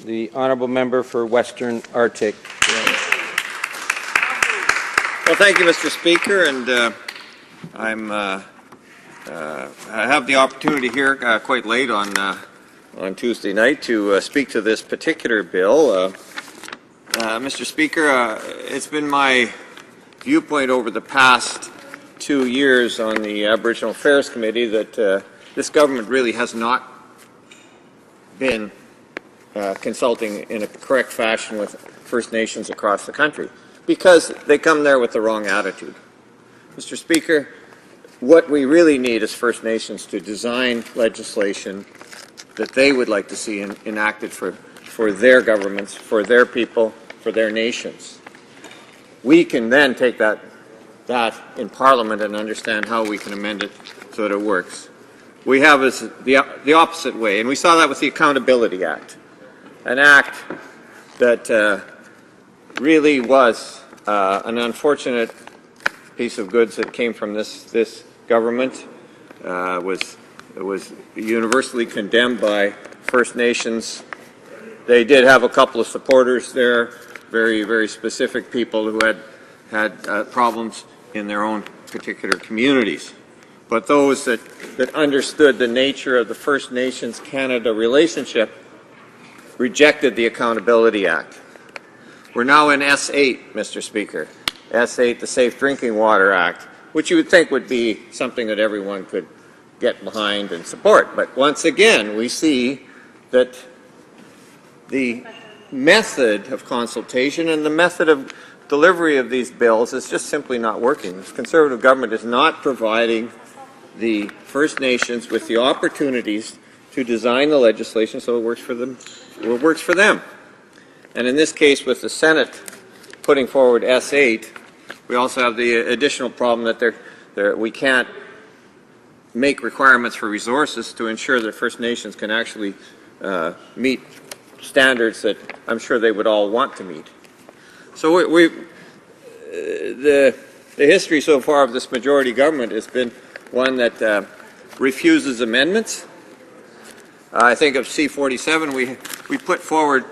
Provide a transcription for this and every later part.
The honourable member for Western Arctic. Well, thank you, Mr. Speaker, and I have the opportunity here quite late on Tuesday night to speak to this particular bill. Mr. Speaker, it's been my viewpoint over the past 2 years on the Aboriginal Affairs Committee that this government really has not been consulting in a correct fashion with First Nations across the country because they come there with the wrong attitude. Mr. Speaker, what we really need is First Nations to design legislation that they would like to see enacted for their governments, for their people, for their nations. We can then take that in Parliament and understand how we can amend it so that it works. We have the opposite way, and we saw that with the Accountability Act, an act that really was an unfortunate piece of goods that came from this government. It was universally condemned by First Nations. They did have a couple of supporters there, very, very specific people who had problems in their own particular communities. But those that understood the nature of the First Nations-Canada relationship rejected the Accountability Act. We're now in S-8, Mr. Speaker. S-8, the Safe Drinking Water Act, which you would think would be something that everyone could get behind and support. But once again, we see that the method of consultation and the method of delivery of these bills is just simply not working. This Conservative government is not providing the First Nations with the opportunities to design the legislation so it works for them. And in this case, with the Senate putting forward S-8, we also have the additional problem that we can't make requirements for resources to ensure that First Nations can actually meet standards that I'm sure they would all want to meet. So the history so far of this majority government has been one that refuses amendments. I think of C-47, we put forward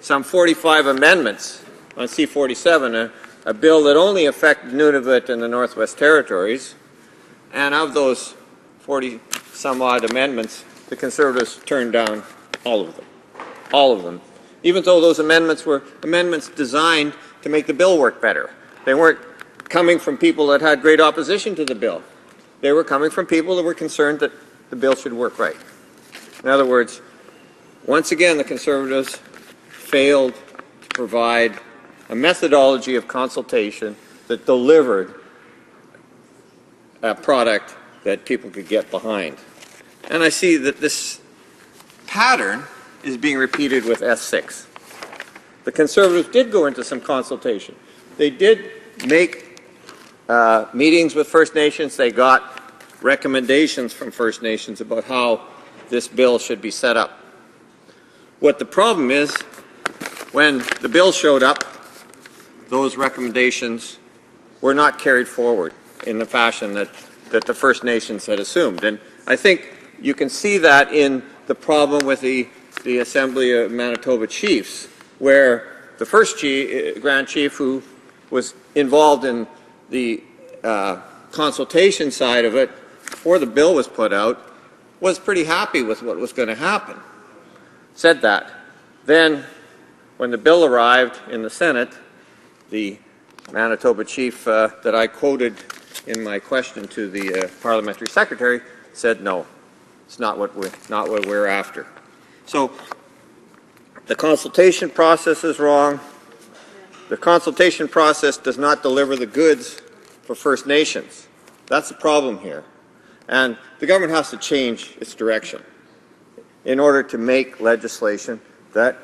some 45 amendments on C-47, a bill that only affected Nunavut and the Northwest Territories. And of those 40-some-odd amendments, the Conservatives turned down all of them. All of them. Even though those amendments were amendments designed to make the bill work better. They weren't coming from people that had great opposition to the bill. They were coming from people that were concerned that the bill should work right. In other words, once again, the Conservatives failed to provide a methodology of consultation that delivered a product that people could get behind. And I see that this pattern is being repeated with S-6. The Conservatives did go into some consultation. They did make meetings with First Nations. They got recommendations from First Nations about how this bill should be set up. What the problem is, when the bill showed up, those recommendations were not carried forward in the fashion that the First Nations had assumed. And I think you can see that in the problem with the Assembly of Manitoba Chiefs, where the first Grand Chief, who was involved in the consultation side of it before the bill was put out, was pretty happy with what was going to happen. Said that. Then, when the bill arrived in the Senate, the Manitoba Chief that I quoted in my question to the Parliamentary Secretary said, no, it's not what we're after. So the consultation process is wrong. The consultation process does not deliver the goods for First Nations. That's the problem here. And the government has to change its direction in order to make legislation that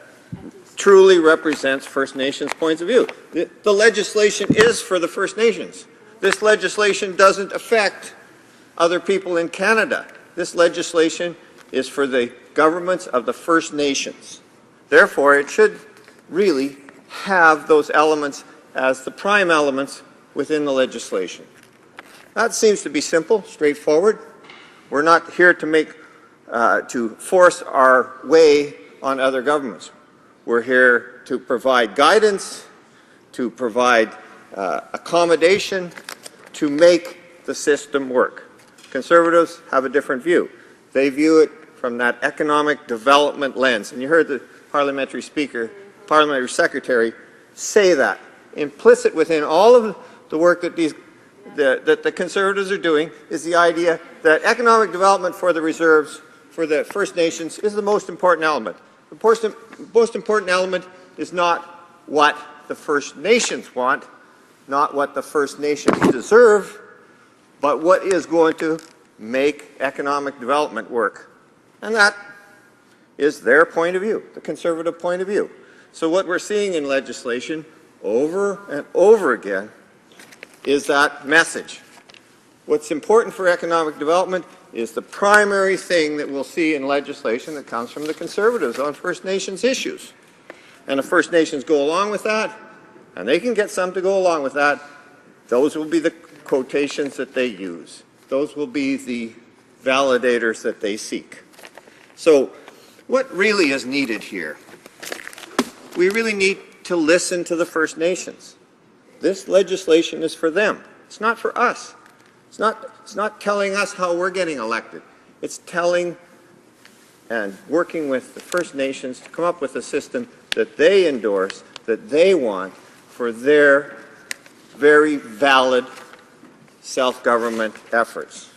truly represents First Nations points of view. The legislation is for the First Nations. This legislation doesn't affect other people in Canada. This legislation is for the governments of the First Nations. Therefore, it should really have those elements as the prime elements within the legislation. That seems to be simple, straightforward. We're not here to force our way on other governments. We're here to provide guidance, to provide accommodation, to make the system work. Conservatives have a different view. They view it from that economic development lens. And you heard the parliamentary secretary say that. Implicit within all of the work that the Conservatives are doing is the idea that economic development for the reserves, for the First Nations, is the most important element. The most important element is not what the First Nations want, not what the First Nations deserve, but what is going to make economic development work. And that is their point of view, the Conservative point of view. So what we're seeing in legislation over and over again is that message. What's important for economic development is the primary thing that we'll see in legislation that comes from the Conservatives on First Nations issues. And if First Nations go along with that, and they can get some to go along with that, those will be the quotations that they use. Those will be the validators that they seek. So what really is needed here? We really need to listen to the First Nations. This legislation is for them. It's not for us. It's not telling us how we're getting elected. It's telling and working with the First Nations to come up with a system that they endorse, that they want for their very valid self-government efforts.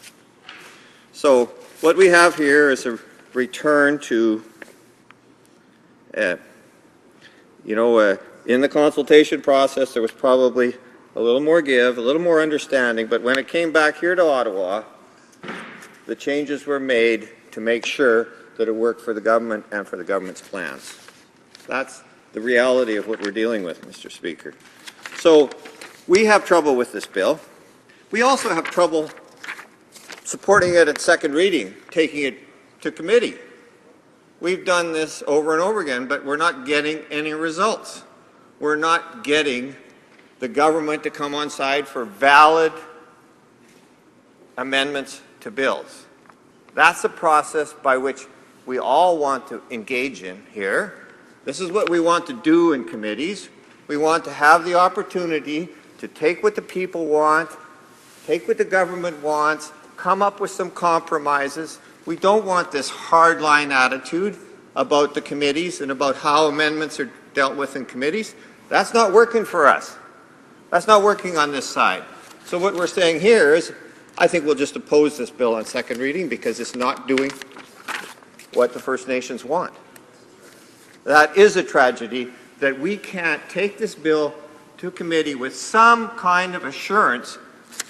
So what we have here is a return to, in the consultation process, there was probably a little more give, a little more understanding, but when it came back here to Ottawa, the changes were made to make sure that it worked for the government and for the government's plans. That's the reality of what we're dealing with, Mr. Speaker. So we have trouble with this bill. We also have trouble supporting it at second reading, taking it to committee. We've done this over and over again, but we're not getting any results. We're not getting the government to come on side for valid amendments to bills. That's the process by which we all want to engage in here. This is what we want to do in committees. We want to have the opportunity to take what the people want, take what the government wants, come up with some compromises. We don't want this hardline attitude about the committees and about how amendments are dealt with in committees. That's not working for us. That's not working on this side. So what we're saying here is, I think we'll just oppose this bill on second reading because it's not doing what the First Nations want. That is a tragedy that we can't take this bill to committee with some kind of assurance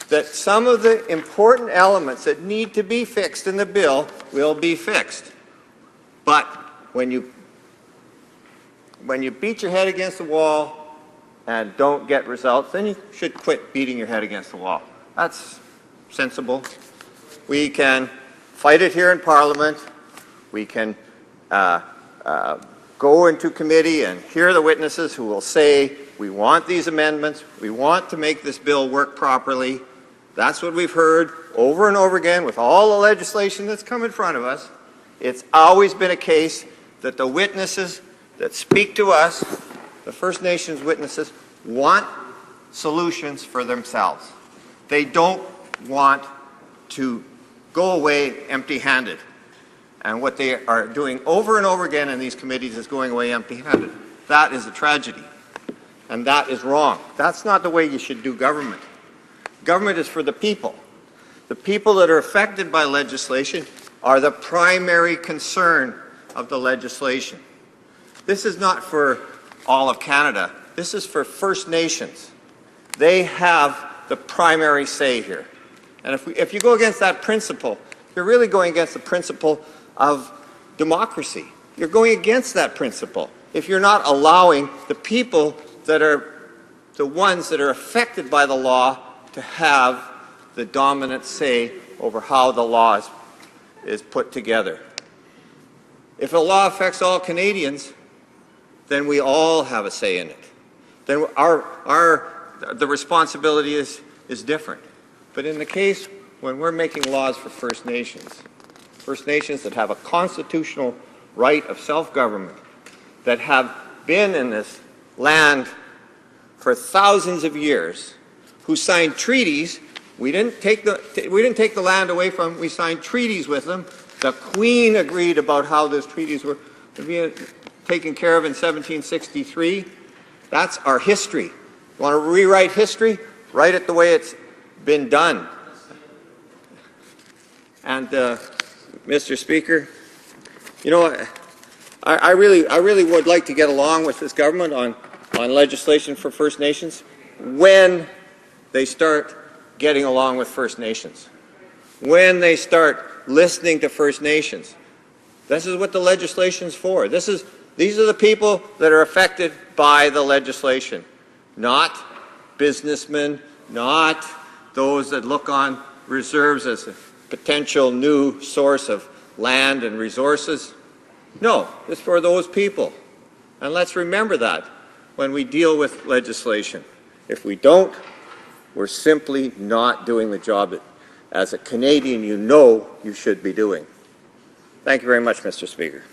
that some of the important elements that need to be fixed in the bill will be fixed. But when you beat your head against the wall and don't get results, then you should quit beating your head against the wall. That's sensible. We can fight it here in Parliament. We can go into committee and hear the witnesses who will say, we want these amendments, we want to make this bill work properly. That's what we've heard over and over again with all the legislation that's come in front of us. It's always been a case that the witnesses that speak to us, the First Nations witnesses, want solutions for themselves. They don't want to go away empty-handed. And what they are doing over and over again in these committees is going away empty-handed. That is a tragedy. And that is wrong. That's not the way you should do government. Government is for the people. The people that are affected by legislation are the primary concern of the legislation. This is not for all of Canada. This is for First Nations. They have the primary say here. And if you go against that principle, you're really going against the principle of democracy. You're going against that principle if you're not allowing the people that are the ones that are affected by the law to have the dominant say over how the law is put together. If a law affects all Canadians, then we all have a say in it. Then the responsibility is different. But in the case when we're making laws for First Nations that have a constitutional right of self-government, that have been in this land for thousands of years, who signed treaties. We didn't take the land away from them. We signed treaties with them. The Queen agreed about how those treaties were being taken care of in 1763. That's our history. You want to rewrite history? Write it the way it's been done. And Mr. Speaker, you know, I really would like to get along with this government on legislation for First Nations when they start getting along with First Nations, when they start listening to First Nations. This is what the legislation's for. These are the people that are affected by the legislation, not businessmen, not those that look on reserves as a potential new source of land and resources. No, it's for those people. And let's remember that when we deal with legislation. If we don't, we're simply not doing the job that, as a Canadian, you know you should be doing. Thank you very much, Mr. Speaker.